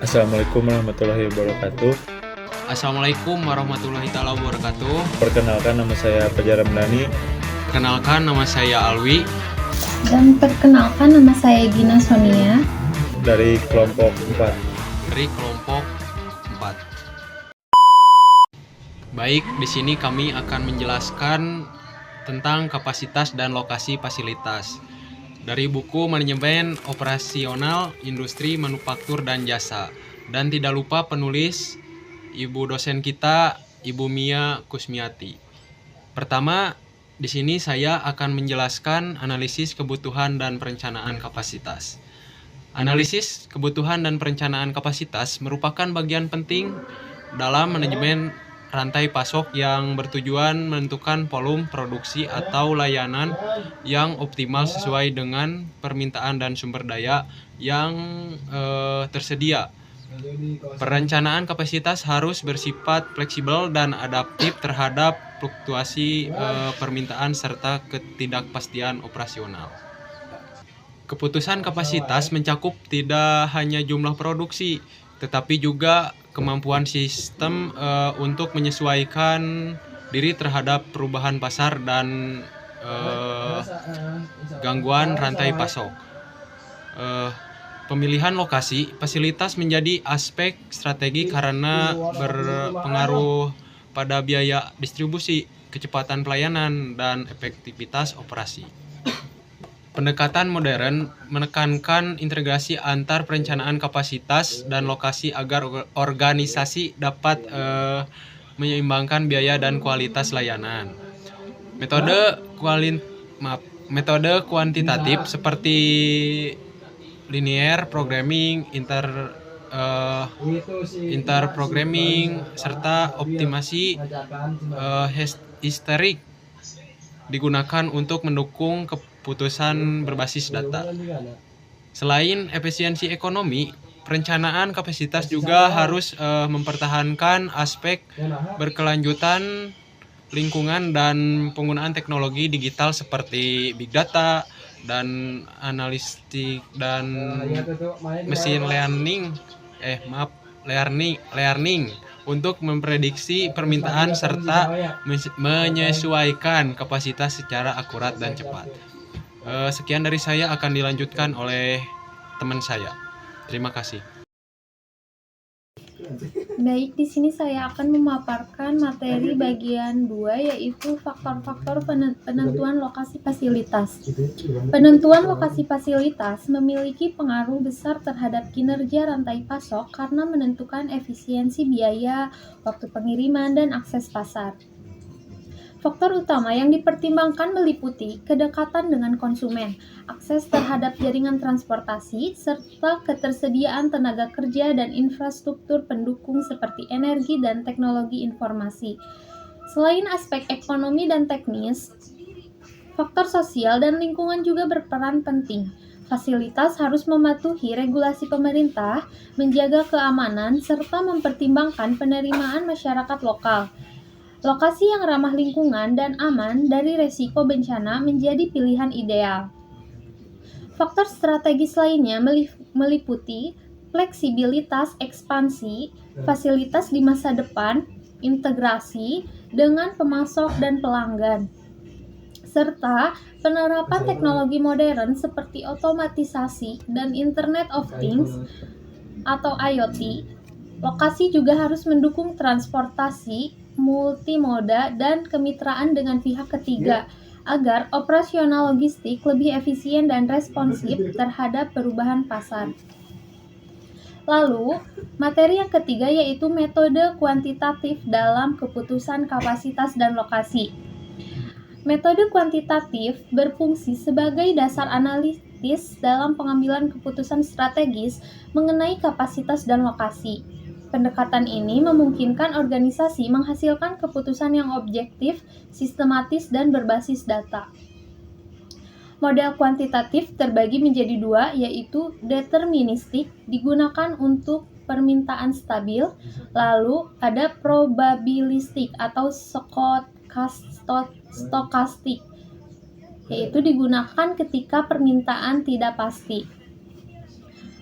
Assalamualaikum warahmatullahi wabarakatuh. Assalamualaikum warahmatullahi wabarakatuh. Perkenalkan, nama saya Fajar Ramdhani. Perkenalkan, nama saya Alwi. Dan perkenalkan, nama saya Gina Sonia. Dari kelompok 4. Dari kelompok 4. Baik, di sini kami akan menjelaskan tentang kapasitas dan lokasi fasilitas. Dari buku Manajemen Operasional Industri Manufaktur dan Jasa. Dan tidak lupa penulis ibu dosen kita, Ibu Mia Kusmiati. Pertama, di sini saya akan menjelaskan analisis kebutuhan dan perencanaan kapasitas. Analisis kebutuhan dan perencanaan kapasitas merupakan bagian penting dalam manajemen rantai pasok yang bertujuan menentukan volume produksi atau layanan yang optimal sesuai dengan permintaan dan sumber daya yang tersedia. Perencanaan kapasitas harus bersifat fleksibel dan adaptif terhadap fluktuasi permintaan serta ketidakpastian operasional. Keputusan kapasitas mencakup tidak hanya jumlah produksi, tetapi juga kemampuan sistem untuk menyesuaikan diri terhadap perubahan pasar dan gangguan rantai pasok. Pemilihan lokasi fasilitas menjadi aspek strategi karena berpengaruh pada biaya distribusi, kecepatan pelayanan, dan efektivitas operasi. Pendekatan modern menekankan integrasi antar perencanaan kapasitas dan lokasi agar organisasi dapat menyeimbangkan biaya dan kualitas layanan. Metode kuantitatif seperti linear programming, interprogramming, serta optimasi histerik digunakan untuk mendukung keputusan berbasis data. Selain efisiensi ekonomi, perencanaan kapasitas juga harus mempertahankan aspek berkelanjutan lingkungan dan penggunaan teknologi digital seperti big data dan analistik dan machine learning untuk memprediksi permintaan serta menyesuaikan kapasitas secara akurat dan cepat. Sekian dari saya, akan dilanjutkan oleh teman saya. Terima kasih. Baik, di sini saya akan memaparkan materi bagian 2, yaitu faktor-faktor penentuan lokasi fasilitas. Penentuan lokasi fasilitas memiliki pengaruh besar terhadap kinerja rantai pasok karena menentukan efisiensi biaya, waktu pengiriman, dan akses pasar. Faktor utama yang dipertimbangkan meliputi kedekatan dengan konsumen, akses terhadap jaringan transportasi, serta ketersediaan tenaga kerja dan infrastruktur pendukung seperti energi dan teknologi informasi. Selain aspek ekonomi dan teknis, faktor sosial dan lingkungan juga berperan penting. Fasilitas harus mematuhi regulasi pemerintah, menjaga keamanan, serta mempertimbangkan penerimaan masyarakat lokal. Lokasi yang ramah lingkungan dan aman dari resiko bencana menjadi pilihan ideal. Faktor strategis lainnya meliputi fleksibilitas ekspansi, fasilitas di masa depan, integrasi dengan pemasok dan pelanggan, serta penerapan teknologi modern seperti otomatisasi dan Internet of Things atau IoT. Lokasi juga harus mendukung transportasi multimoda dan kemitraan dengan pihak ketiga agar operasional logistik lebih efisien dan responsif terhadap perubahan pasar. Lalu, materi yang ketiga yaitu metode kuantitatif dalam keputusan kapasitas dan lokasi. Metode kuantitatif berfungsi sebagai dasar analitis dalam pengambilan keputusan strategis mengenai kapasitas dan lokasi. Pendekatan ini memungkinkan organisasi menghasilkan keputusan yang objektif, sistematis, dan berbasis data. Model kuantitatif terbagi menjadi 2, yaitu deterministik, digunakan untuk permintaan stabil, lalu ada probabilistik atau stokastik, yaitu digunakan ketika permintaan tidak pasti.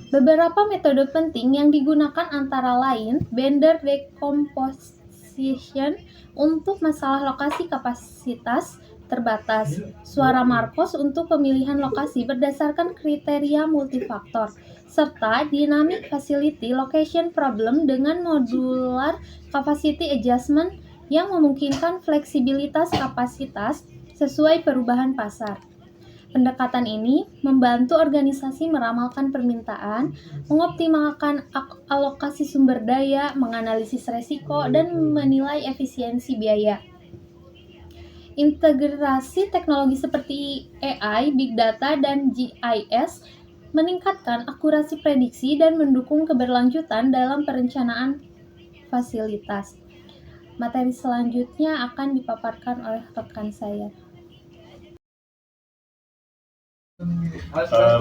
Beberapa metode penting yang digunakan antara lain Bender decomposition untuk masalah lokasi kapasitas terbatas, suara Marcos untuk pemilihan lokasi berdasarkan kriteria multifaktor, serta dynamic facility location problem dengan modular capacity adjustment yang memungkinkan fleksibilitas kapasitas sesuai perubahan pasar. Pendekatan ini membantu organisasi meramalkan permintaan, mengoptimalkan alokasi sumber daya, menganalisis resiko, dan menilai efisiensi biaya. Integrasi teknologi seperti AI, Big Data, dan GIS meningkatkan akurasi prediksi dan mendukung keberlanjutan dalam perencanaan fasilitas. Materi selanjutnya akan dipaparkan oleh rekan saya.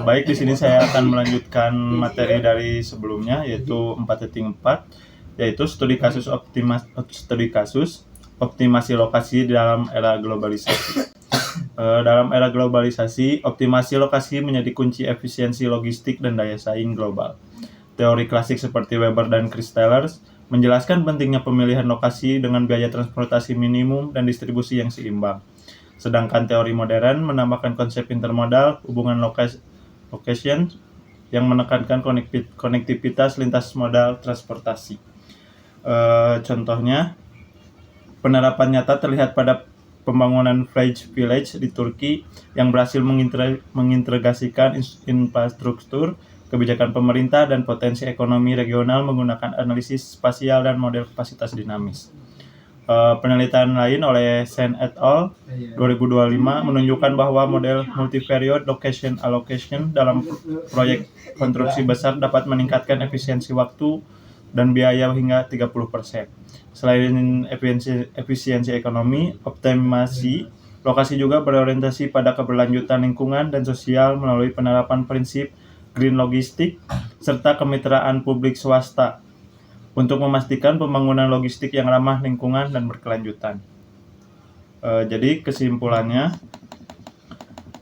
Baik, di sini saya akan melanjutkan materi dari sebelumnya, yaitu 4.4, yaitu studi kasus optimasi lokasi dalam era globalisasi. Dalam era globalisasi, optimasi lokasi menjadi kunci efisiensi logistik dan daya saing global. Teori klasik seperti Weber dan Christaller menjelaskan pentingnya pemilihan lokasi dengan biaya transportasi minimum dan distribusi yang seimbang. Sedangkan teori modern menambahkan konsep intermodal, hubungan location yang menekankan konektivitas lintas modal transportasi. Contohnya, penerapan nyata terlihat pada pembangunan Frege Village di Turki yang berhasil mengintegrasikan infrastruktur, kebijakan pemerintah, dan potensi ekonomi regional menggunakan analisis spasial dan model kapasitas dinamis. Penelitian lain oleh Sen et al. 2025 menunjukkan bahwa model multivariate location allocation dalam proyek konstruksi besar dapat meningkatkan efisiensi waktu dan biaya hingga 30%. Selain efisiensi ekonomi, optimasi lokasi juga berorientasi pada keberlanjutan lingkungan dan sosial melalui penerapan prinsip green logistik serta kemitraan publik swasta untuk memastikan pembangunan logistik yang ramah lingkungan dan berkelanjutan. Jadi kesimpulannya,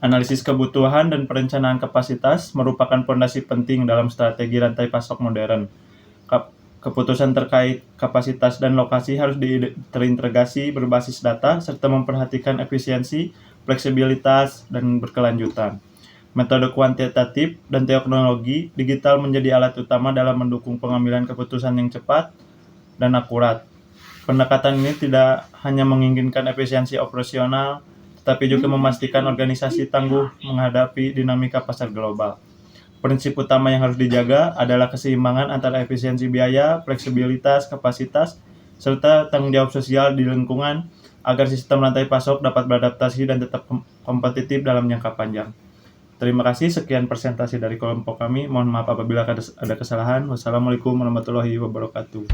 analisis kebutuhan dan perencanaan kapasitas merupakan fondasi penting dalam strategi rantai pasok modern. Keputusan terkait kapasitas dan lokasi harus terintegrasi berbasis data serta memperhatikan efisiensi, fleksibilitas, dan berkelanjutan. Metode kuantitatif dan teknologi digital menjadi alat utama dalam mendukung pengambilan keputusan yang cepat dan akurat. Pendekatan ini tidak hanya menginginkan efisiensi operasional, tetapi juga memastikan organisasi tangguh menghadapi dinamika pasar global. Prinsip utama yang harus dijaga adalah keseimbangan antara efisiensi biaya, fleksibilitas, kapasitas, serta tanggung jawab sosial di lingkungan agar sistem rantai pasok dapat beradaptasi dan tetap kompetitif dalam jangka panjang. Terima kasih, sekian presentasi dari kelompok kami. Mohon maaf apabila ada kesalahan. Wassalamualaikum warahmatullahi wabarakatuh.